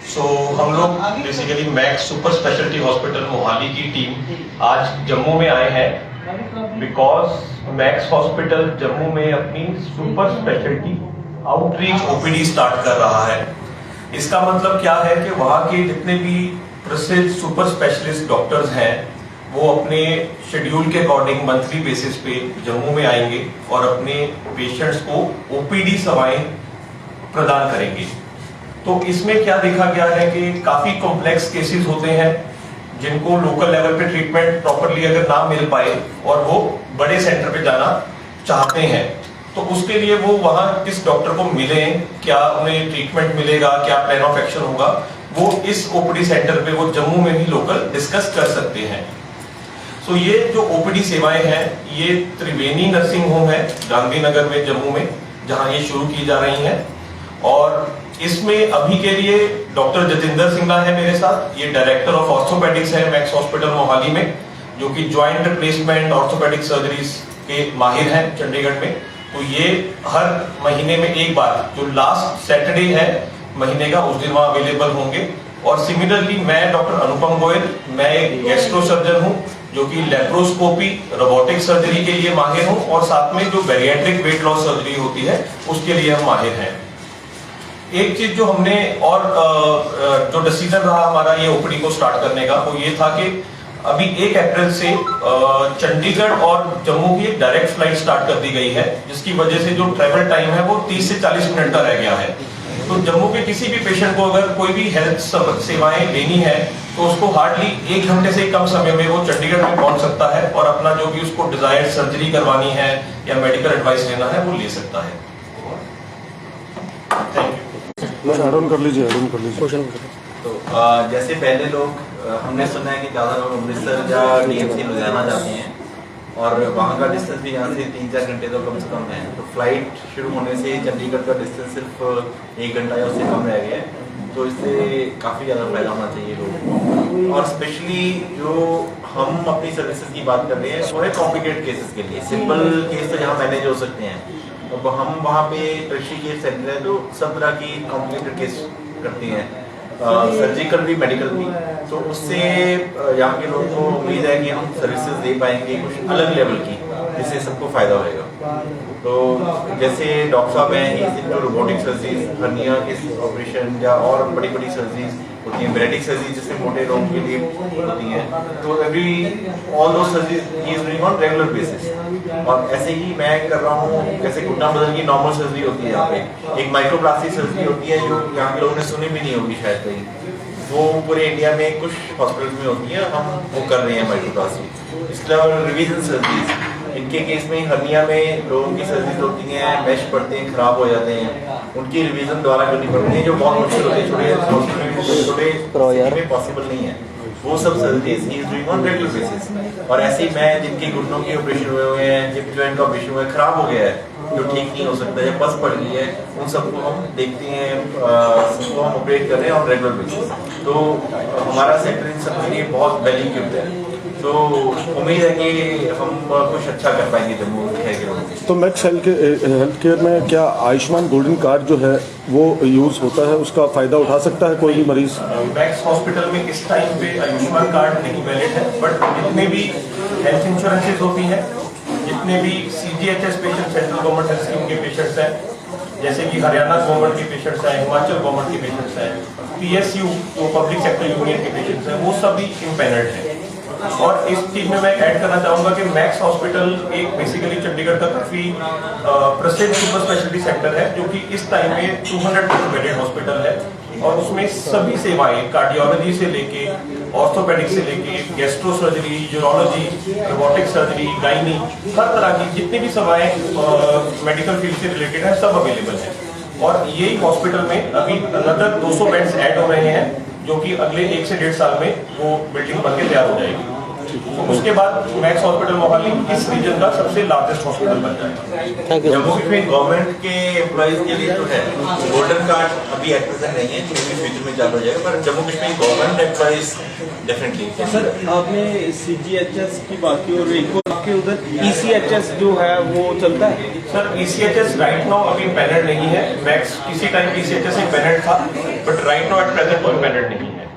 सो हम लोग basically max super speciality hospital Mohali की टीम आज जम्मू में आए हैं बिकॉज मैक्स हॉस्पिटल जम्मू में अपनी super speciality outreach OPD start कर रहा है। इसका मतलब क्या है कि वहाँ के जितने भी प्रसिद्ध सुपर स्पेशलिस्ट डॉक्टर्स हैं वो अपने शेड्यूल के अकॉर्डिंग मंथली बेसिस पे जम्मू में आएंगे और अपने पेशेंट्स को ओपीडी सेवाएं प्रदान करेंगे। तो इसमें क्या देखा गया है कि काफी कॉम्प्लेक्स केसेस होते हैं जिनको लोकल लेवल पे ट्रीटमेंट प्रॉपरली अगर ना मिल पाए और वो बड़े सेंटर पे जाना चाहते हैं तो उसके लिए वो वहां किस डॉक्टर को मिले, क्या उन्हें ट्रीटमेंट मिलेगा, क्या प्लान ऑफ एक्शन होगा, वो इस ओपीडी सेंटर पे वो जम्मू में ही लोकल डिस्कस कर सकते हैं। सो ये जो ओपीडी सेवाएं हैं ये त्रिवेणी नर्सिंग होम है गांधीनगर में जम्मू में, जहां ये शुरू की जा रही हैं। और इसमें अभी के लिए डॉक्टर जतिंदर सिंघला है मेरे साथ, ये डायरेक्टर ऑफ ऑर्थोपेडिक्स है मैक्स हॉस्पिटल मोहाली में, जो कि ज्वाइंट रिप्लेसमेंट ऑर्थोपेडिक सर्जरीज के माहिर हैं चंडीगढ़ में। तो ये हर महीने में एक बार जो लास्ट सैटरडे है महीने का उस दिन वहां अवेलेबल होंगे। और सिमिलरली मैं डॉक्टर अनुपम गोयल, मैं एक गैस्ट्रो सर्जन हूँ जो कि लेप्रोस्कोपी रोबोटिक सर्जरी के लिए माहिर हूँ और साथ में जो बैरिएट्रिक वेट लॉस सर्जरी होती है उसके लिए हम माहिर हैं। एक चीज जो हमने और जो डिसीजन रहा हमारा ये ओपीडी को स्टार्ट करने का वो ये था कि अभी 1 अप्रैल से चंडीगढ़ और जम्मू की एक डायरेक्ट फ्लाइट स्टार्ट कर दी गई है, जिसकी वजह से जो ट्रैवल टाइम है वो 30 से 40 मिनट का रह गया है। तो जम्मू के किसी भी पेशेंट को अगर कोई भी हेल्थ सेवाएं लेनी है तो उसको हार्डली 1 घंटे से कम समय में वो चंडीगढ़ में पहुंच सकता है और अपना जो भी उसको डिजायर्ड सर्जरी करवानी है या मेडिकल एडवाइस लेना है वो ले सकता है। Thank you. ऐड ऑन कर लीजिए क्वेश्चन। तो जैसे पहले लोग हमने सुना है कि ज़्यादा लोग अमृतसर या डीएमसी लुधियाना जाते हैं और वहाँ का डिस्टेंस भी यहाँ से 3-4 घंटे तो कम से कम है। तो फ्लाइट शुरू होने से चंडीगढ़ का डिस्टेंस सिर्फ 1 घंटा या उससे कम रह गया है। तो इससे काफ़ी ज़्यादा फायदा होना चाहिए लोगों को। और स्पेशली जो हम अपनी सर्विसेज की बात कर रहे हैं वो है कॉम्प्लिकेटेड केसेस के लिए। सिंपल केस तो जहाँ मैनेज हो सकते हैं, अब हम वहाँ पे टर्शियरी केस सेंटर है तो सब तरह की कॉम्प्लिकेटेड केस करते हैं, सर्जिकल भी मेडिकल भी। तो उससे यहाँ के लोगों को उम्मीद है कि हम सर्विसेज दे पाएंगे कुछ अलग लेवल की, जिससे सबको फायदा होएगा। तो जैसे डॉक्टर साहब हैं इनको रोबोटिक सर्जरीज, हर्निया के ऑपरेशन या और बड़ी बड़ी सर्जरीज होती हैं, बेरेटिक सर्जरी जिससे मोटे लोगों के लिए होती हैं। तो ऑल दो surgeries he is doing on regular basis. और ऐसे ही मैं कर रहा हूँ, जैसे घुटना बदल की नॉर्मल सर्जरी होती है, यहाँ पे एक माइक्रोप्लास्टिक सर्जरी होती है जो यहाँ के लोगों ने सुनी भी नहीं होगी शायद कहीं, वो पूरे इंडिया में कुछ हॉस्पिटल में होती है, हम वो कर रहे हैं माइक्रोप्लास्टिक। इसके अलावा रिवीजन सर्जरीज, इनके केस में हर्निया में लोगों की सर्जरीज होती हैं, मैश पड़ते हैं, खराब हो जाते हैं, उनकी रिवीजन द्वारा करनी पड़ती है जो बहुत मुश्किल होती है, छोटे पॉसिबल नहीं है। वो सब surgeries he is doing on regular basis. और ऐसे ही मैं जिनके घुटनों के ऑपरेशन हुए हैं, जिप जॉइंट का ऑपरेशन हुआ है, खराब हो गया है, जो ठीक नहीं हो सकता है, पस पड़ गई है, उन सबको हम देखते हैं, सबको हम ऑपरेट कर रहे हैं ऑन रेगुलर बेसिस। तो हमारा सेक्टर इन सब के लिए बहुत वेल इक्विप्ड है। तो उम्मीद है कि हम कुछ अच्छा कर पाएंगे जम्मू के लोगों के। तो मैक्स हेल्थ केयर में क्या आयुष्मान गोल्डन कार्ड जो है वो यूज होता है, उसका फायदा उठा सकता है कोई भी मरीज? मैक्स हॉस्पिटल में इस टाइम पे आयुष्मान कार्ड नहीं वैलिड है, बट जितने भी हेल्थ इंश्योरेंसेज होती हैं, जितने भी CGHS patient, central government health scheme के पेशेंट्स हैं, जैसे कि हरियाणा गवर्नमेंट के पेशेंट्स हैं, हिमाचल गवर्नमेंट के पेशेंट्स हैं, पीएसयू जो पब्लिक सेक्टर यूनियन के पेशेंट्स हैं, वो सभी इम्पैनल्ड हैं। और इस चीज में मैं ऐड करना चाहूंगा कि मैक्स हॉस्पिटल एक बेसिकली चंडीगढ़ का काफी प्रसिद्ध सुपर स्पेशलिटी सेंटर है जो कि इस टाइम में 200 बेडेड हॉस्पिटल है और उसमें सभी सेवाएं कार्डियोलॉजी से लेके ऑर्थोपेडिक से लेके gastro surgery, urology, robotic surgery, gynae, हर तरह की जितनी भी सेवाएं मेडिकल फील्ड से रिलेटेड है सब अवेलेबल है। और यही हॉस्पिटल में अभी अनदर 200 बेड्स ऐड हो रहे हैं जो कि अगले 1 से 1.5 साल में वो बिल्डिंग बनके तैयार हो जाएगी। तो उसके बाद मैक्स हॉस्पिटल मोहाली इस रीजन का सबसे लार्जेस्ट हॉस्पिटल बन जाएगा। जम्मू कश्मीर गवर्नमेंट के एम्प्लॉइज के लिए तो है गोल्डन कार्ड, अभी एट प्रेजेंट नहीं है, फ्यूचर में चालू हो जाएगा, पर Jammu Kashmir government employees definitely. Sir आपने सीजीएचएस की बात की और एक आपके उधर ईसीएचएस जो है वो चलता है? सर ईसीएचएस राइट नाउ अभी पैनल नहीं है, मैक्स किसी टाइम ईसीएचएस एक पैनल था, but right now at present कोई पेंडेंट नहीं है।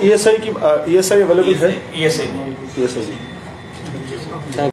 ESI की ESI अवेलेबल है? ESI नहीं। ESI